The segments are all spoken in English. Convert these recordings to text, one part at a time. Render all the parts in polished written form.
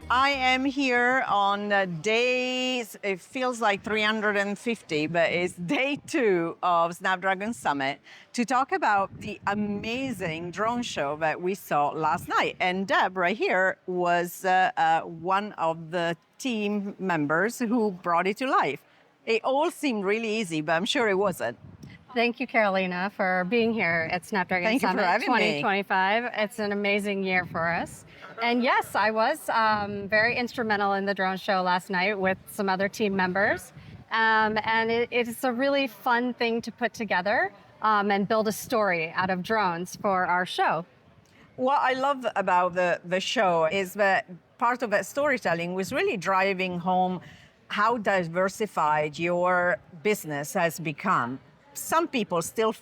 I am here on days, it feels like 350, but it's day 2 of Snapdragon Summit to talk about the amazing drone show that we saw last night. And Deb right here was one of the team members who brought it to life. It all seemed really easy, but I'm sure it wasn't. Thank you, Carolina, for being here at Snapdragon Summit 2025. It's an amazing year for us. And yes, I was very instrumental in the drone show last night with some other team members. And it's a really fun thing to put together and build a story out of drones for our show. What I love about the show is that part of that storytelling was really driving home how diversified your business has become. Some people still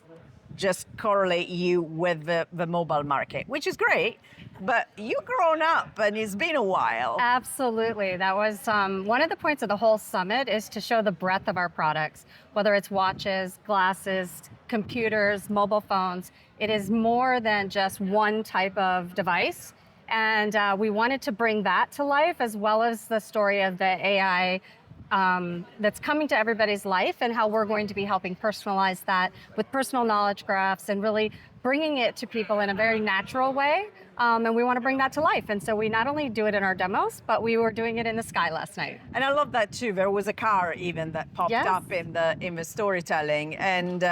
just correlate you with the mobile market, which is great, but you've grown up and it's been a while. Absolutely. That was one of the points of the whole summit, is to show the breadth of our products, whether it's watches, glasses, computers, mobile phones. It is more than just one type of device. And we wanted to bring that to life, as well as the story of the AI that's coming to everybody's life, and how we're going to be helping personalize that with personal knowledge graphs and really bringing it to people in a very natural way. And we want to bring that to life. And so we not only do it in our demos, but we were doing it in the sky last night. And I love that too. There was a car even that popped Yes. up in the storytelling. And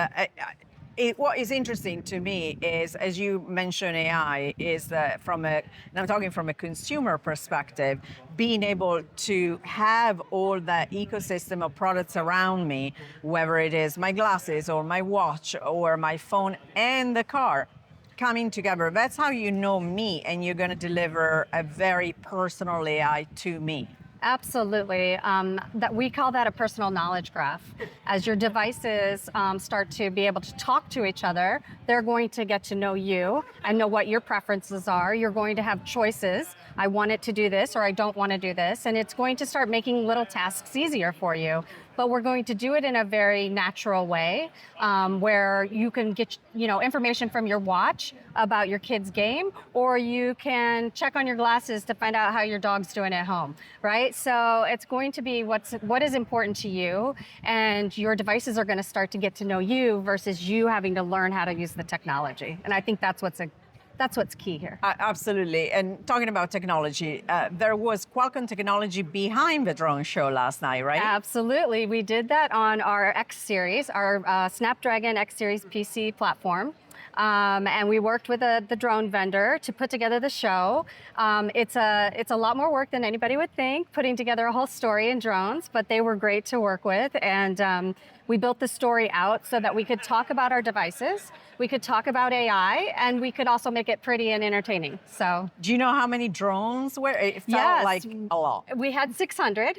what is interesting to me is, as you mentioned, AI is that and I'm talking from a consumer perspective, being able to have all that ecosystem of products around me, whether it is my glasses or my watch or my phone and the car, coming together. That's how you know me, and you're going to deliver a very personal AI to me. Absolutely. That we call that a personal knowledge graph. As your devices start to be able to talk to each other, they're going to get to know you and know what your preferences are. You're going to have choices. I want it to do this, or I don't want to do this. And it's going to start making little tasks easier for you. But we're going to do it in a very natural way, where you can get information from your watch about your kid's game, or you can check on your glasses to find out how your dog's doing at home, right? So it's going to be what is important to you, and your devices are going to start to get to know you versus you having to learn how to use the technology. And I think that's what's key here. Absolutely. And talking about technology, there was Qualcomm technology behind the drone show last night, right? Absolutely. We did that on our X series, our Snapdragon X series PC platform. And we worked with the drone vendor to put together the show. It's a lot more work than anybody would think, putting together a whole story in drones, but they were great to work with. And we built the story out so that we could talk about our devices, we could talk about AI, and we could also make it pretty and entertaining. So, do you know how many drones were? It felt like a lot. We had 600,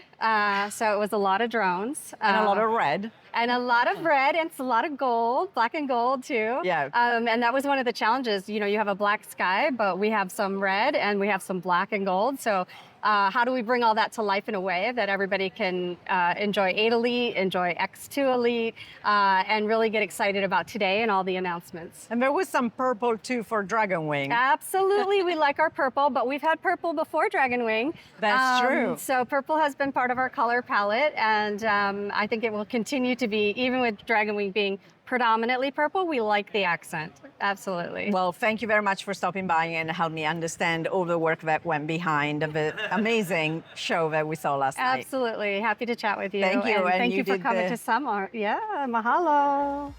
so it was a lot of drones. And a lot of red. And a lot of red, and it's a lot of gold, black and gold too. Yeah. And that was one of the challenges. You have a black sky, but we have some red and we have some black and gold. So how do we bring all that to life in a way that everybody can enjoy 8 Elite, enjoy X2 Elite, and really get excited about today and all the announcements. And there was some purple too for Dragon Wing. Absolutely, we like our purple, but we've had purple before Dragon Wing. That's true. So purple has been part of our color palette, and I think it will continue to be, even with Dragon Wing being predominantly purple, we like the accent. Absolutely. Well, thank you very much for stopping by and help me understand all the work that went behind the amazing show that we saw last night. Absolutely. Happy to chat with you. Thank you. And thank you for coming to Summit. Yeah, mahalo.